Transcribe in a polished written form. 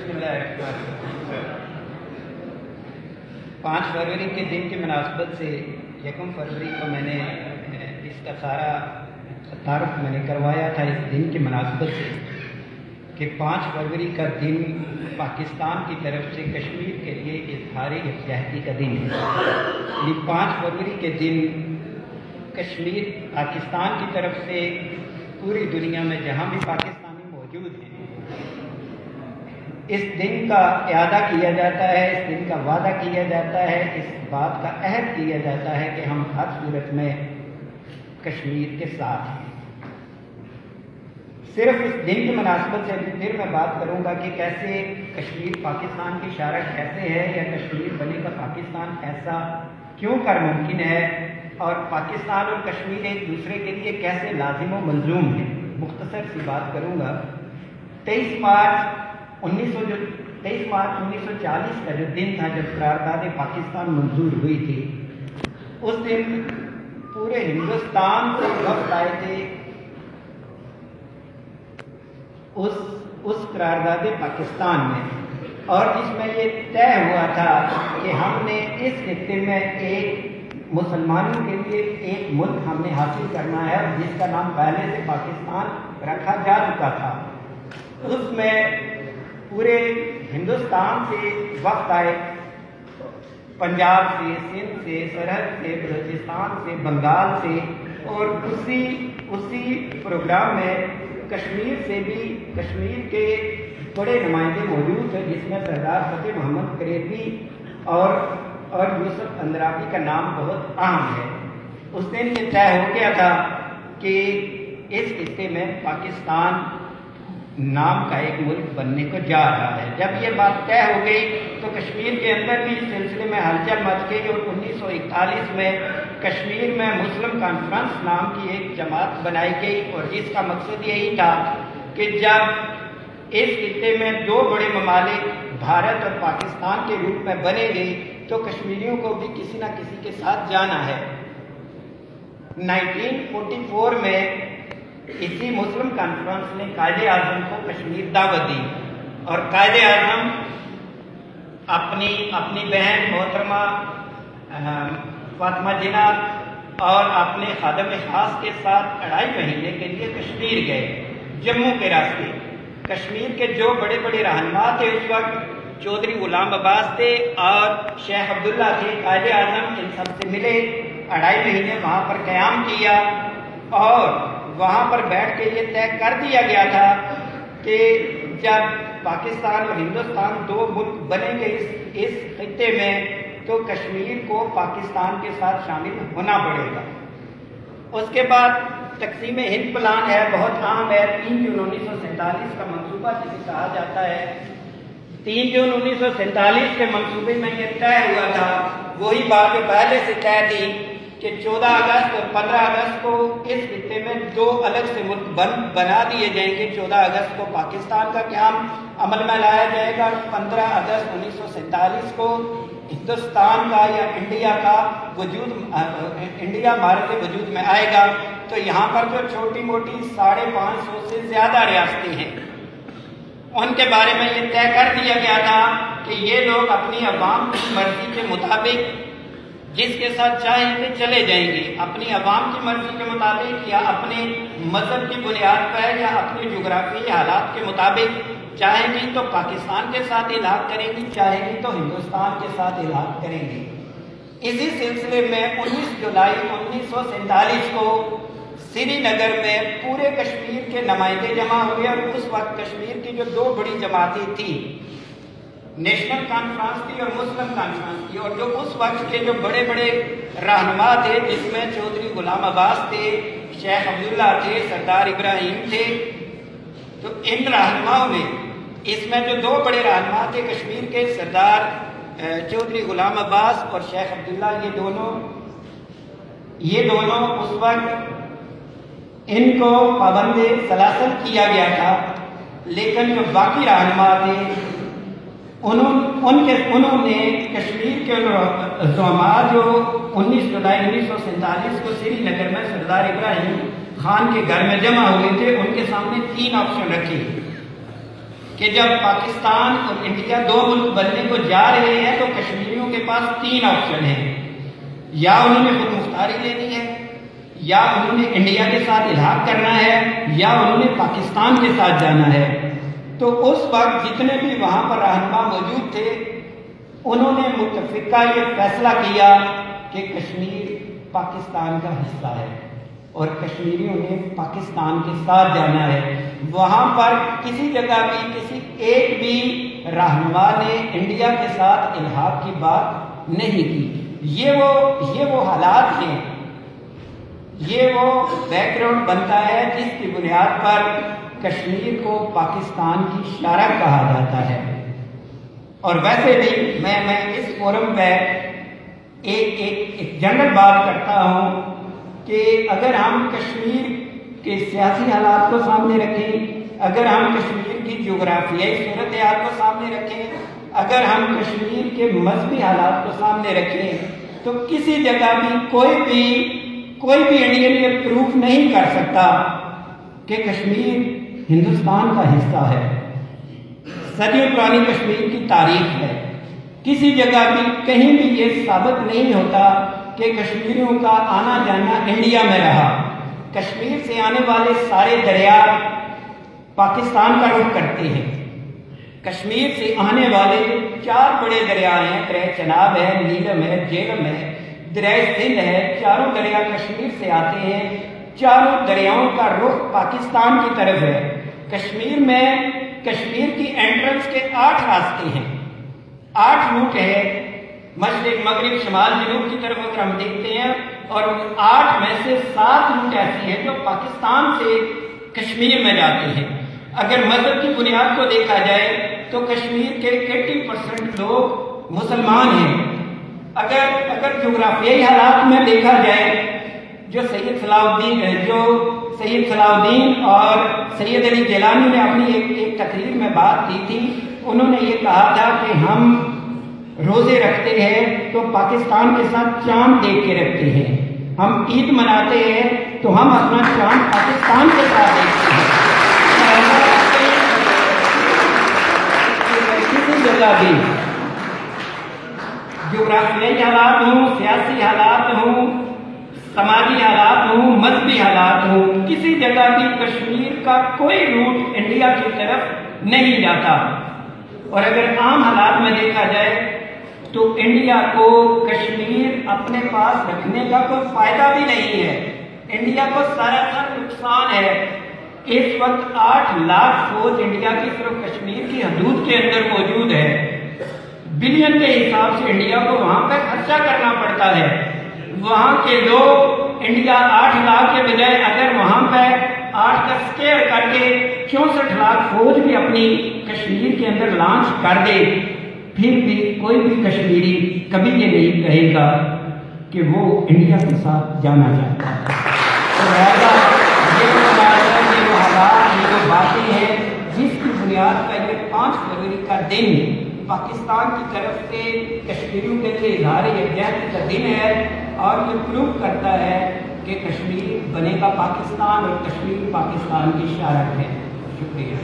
بسم اللہ الرحمن الرحیم۔ 5 فروری کے دن کی مناسبت سے 1 فروری کو میں نے اس کا سارا تعارف میں نے کروایا تھا اس دن کی مناسبت سے کہ 5 فروری کا دن پاکستان کی طرف سے کشمیر کے لیے اظہار یکجہتی کا دن ہے۔ یہ 5 فروری کے دن کشمیر پاکستان کی طرف سے پوری دنیا میں جہاں بھی پاکستانی موجود ہیں اس دن کا اعادہ کیا جاتا ہے، اس دن کا وعدہ کیا جاتا ہے، اس بات کا عہد کیا جاتا ہے کہ ہم ہر صورت میں کشمیر کے ساتھ ہیں۔ صرف اس دن کی مناسبت سے پھر میں بات کروں گا کہ کیسے کشمیر پاکستان کی شارک کیسے ہے یا کشمیر بنے کا پاکستان ایسا کیوں کر ممکن ہے اور پاکستان اور کشمیر ایک دوسرے کے لیے کیسے لازم و ملزوم ہیں۔ مختصر سی بات کروں گا۔ 23 مارچ 1940 کا جو دن تھا جب قرارداد پاکستان منظور ہوئی تھی، اس دن پورے ہندوستان سے وفد آئے تھے اس قرارداد پاکستان میں، اور جس میں یہ طے ہوا تھا کہ ہم نے اس خطے میں ایک مسلمانوں کے لیے ایک ملک ہم نے حاصل کرنا ہے جس کا نام پہلے سے پاکستان رکھا جا چکا تھا۔ اس میں پورے ہندوستان سے وفد آئے، پنجاب سے، سندھ سے، سرحد سے، بلوچستان سے، بنگال سے، اور اسی پروگرام میں کشمیر سے بھی کشمیر کے بڑے نمائندے موجود تھے جس میں سردار فتح محمد قریبی اور یوسف اندرابی کا نام بہت اہم ہے۔ اس دن یہ طے ہو گیا تھا کہ اس خطے میں پاکستان نام کا ایک ملک بننے کو جا رہا ہے۔ جب یہ بات طے ہو گئی تو کشمیر کے اندر بھی اس سلسلے میں ہلچل مچ گئی اور 1941 میں کشمیر میں مسلم کانفرنس نام کی ایک جماعت بنائی گئی، اور جس کا مقصد یہی تھا کہ جب اس خطے میں 2 بڑے ممالک بھارت اور پاکستان کے روپ میں بنے گے تو کشمیریوں کو بھی کسی نہ کسی کے ساتھ جانا ہے۔ 1944 میں اسی مسلم کانفرنس نے قائد اعظم کو کشمیر دعوت دی، اور قائد اعظم اپنی بہن محترمہ فاطمہ جناح اور اپنے خادم خاص کے ساتھ 2.5 مہینے کے لیے کشمیر گئے، جموں کے راستے۔ کشمیر کے جو بڑے بڑے رہنما تھے اس وقت چودھری غلام عباس تھے اور شیخ عبداللہ تھے۔ قائد اعظم ان سب سے ملے، 2.5 مہینے وہاں پر قیام کیا، اور وہاں پر بیٹھ کے یہ طے کر دیا گیا تھا کہ جب پاکستان اور ہندوستان 2 ملک بنیں گے اس خطے میں تو کشمیر کو پاکستان کے ساتھ شامل ہونا پڑے گا۔ اس کے بعد تقسیم ہند پلان ہے، بہت اہم ہے۔ 3 جون 1947 کا منصوبہ جسے کہا جاتا ہے، 3 جون 1947 کے منصوبے میں یہ طے ہوا تھا، وہی بات جو پہلے سے طے تھی کہ 14 اگست اور 15 اگست کو اس خطے میں 2 الگ سے ملک بنا دیے جائیں گے۔ 14 اگست کو پاکستان کا قیام عمل میں لایا جائے گا اور 15 اگست 1947 کو ہندوستان کا یا انڈیا مارک وجود میں آئے گا۔ تو یہاں پر جو چھوٹی موٹی 550 سے زیادہ ریاستیں ہیں ان کے بارے میں یہ طے کر دیا گیا تھا کہ یہ لوگ اپنی عوام کی مرضی کے مطابق جس کے ساتھ چاہیں گے چلے جائیں گے، اپنی عوام کی مرضی کے مطابق یا اپنے مذہب کی بنیاد پر یا اپنے جغرافیائی حالات کے مطابق چاہیں گی تو پاکستان کے ساتھ الحاق کریں گی، چاہیں گی تو ہندوستان کے ساتھ الحاق کریں گی۔ اسی سلسلے میں 19 جولائی 1947 کو سری نگر میں پورے کشمیر کے نمائندے جمع ہوئے، اور اس وقت کشمیر کی جو 2 بڑی جماعتیں تھیں، نیشنل کانفرنس تھی اور مسلم کانفرنس تھی، اور جو اس وقت کے جو بڑے بڑے رہنما تھے جس میں چودھری غلام عباس تھے، شیخ عبداللہ تھے، سردار ابراہیم تھے، تو ان رہنماؤں نے اس میں جو 2 بڑے رہنما تھے کشمیر کے، سردار چودھری غلام عباس اور شیخ عبداللہ، یہ دونوں اس وقت ان کو پابند سلاسل کیا گیا تھا، لیکن جو باقی رہنما تھے انہوں نے کشمیر کے زعماء جو 19 جولائی 1947 کو سری نگر میں سردار ابراہیم خان کے گھر میں جمع ہوئے تھے، ان کے سامنے 3 آپشن رکھے کہ جب پاکستان اور انڈیا دو ملک بننے کو جا رہے ہیں تو کشمیریوں کے پاس 3 آپشن ہیں، یا انہوں نے خود مختاری لینی ہے، یا انہوں نے انڈیا کے ساتھ الحاق کرنا ہے، یا انہوں نے پاکستان کے ساتھ جانا ہے۔ تو اس وقت جتنے بھی وہاں پر رہنما موجود تھے انہوں نے متفقہ یہ فیصلہ کیا کہ کشمیر پاکستان کا حصہ ہے اور کشمیریوں نے پاکستان کے ساتھ جانا ہے۔ وہاں پر کسی جگہ بھی کسی ایک بھی رہنما نے انڈیا کے ساتھ الحاق کی بات نہیں کی۔ یہ وہ حالات ہیں، یہ وہ بیک گراؤنڈ بنتا ہے جس کی بنیاد پر کشمیر کو پاکستان کی شارک کہا جاتا ہے۔ اور ویسے بھی میں اس فورم پہ ایک جنرل بات کرتا ہوں کہ اگر ہم کشمیر کے سیاسی حالات کو سامنے رکھیں، اگر ہم کشمیر کی جغرافیائی صورتحال کو سامنے رکھیں، اگر ہم کشمیر کے مذہبی حالات کو سامنے رکھیں، تو کسی جگہ بھی کوئی بھی انڈین یہ پروف نہیں کر سکتا کہ کشمیر ہندوستان کا حصہ ہے۔ صدیوں پرانی کشمیر کی تاریخ ہے، کسی جگہ بھی کہیں بھی یہ ثابت نہیں ہوتا کہ کشمیریوں کا آنا جانا انڈیا میں رہا۔ کشمیر سے آنے والے سارے دریا پاکستان کا رخ کرتے ہیں۔ کشمیر سے آنے والے 4 بڑے دریا ہیں، دریا چناب ہے، نیلم ہے، جیلم ہے، دریا سندھ ہے، چاروں دریا کشمیر سے آتے ہیں۔ چاروں دریاؤں کا رخ پاکستان کی طرف ہے۔ کشمیر کی انٹرنس کے 8 راستے ہیں، 8 روٹ ہے، مشرق مغرب شمال جنوب کی طرف اگر ہم دیکھتے ہیں، اور 8 میں سے 7 روٹ ایسی ہیں جو پاکستان سے کشمیر میں جاتے ہیں۔ اگر مذہب کی بنیاد کو دیکھا جائے تو کشمیر کے 80% لوگ مسلمان ہیں۔ اگر جغرافیائی حالات میں دیکھا جائے، جو سید صلاح الدین اور سید علی جیلانی نے اپنی ایک تقریر میں بات کی تھی، انہوں نے یہ کہا تھا کہ ہم روزے رکھتے ہیں تو پاکستان کے ساتھ چاند دیکھ کے رکھتے ہیں، ہم عید مناتے ہیں تو ہم اپنا چاند پاکستان کے ساتھ دیکھتے ہیں۔ کسی جگہ بھی جغرافیائی حالات ہوں، سیاسی حالات ہوں، سماجی حالات ہوں، مذہبی حالات ہوں، کسی جگہ بھی کشمیر کا کوئی روٹ انڈیا کی طرف نہیں جاتا۔ اور اگر عام حالات میں دیکھا جائے تو انڈیا کو کشمیر اپنے پاس رکھنے کا کوئی فائدہ بھی نہیں ہے، انڈیا کو سراسر نقصان ہے۔ اس وقت 8 لاکھ فوج انڈیا کی صرف کشمیر کی حدود کے اندر موجود ہے، بلین کے حساب سے انڈیا کو وہاں پہ خرچہ کرنا پڑتا ہے۔ وہاں کے لوگ انڈیا 8 لاکھ کے بجائے اگر وہاں پہ 8 کا سکیئر کر کے 64 لاکھ فوج بھی اپنی کشمیر کے اندر لانچ کر دے، پھر بھی کوئی بھی کشمیری کبھی یہ نہیں کہے گا کہ وہ انڈیا کے ساتھ جانا چاہتا ہے۔ تو لہٰذا یہ حالات، یہ جو باتیں ہیں جس کی بنیاد پر یہ 5 فروری کا دن پاکستان کی طرف سے کشمیریوں کے لیے اظہار یکجہتی کا دن ہے، اور یہ پروف کرتا ہے کہ کشمیر بنے گا پاکستان اور کشمیر پاکستان کی شارک ہے۔ شکریہ۔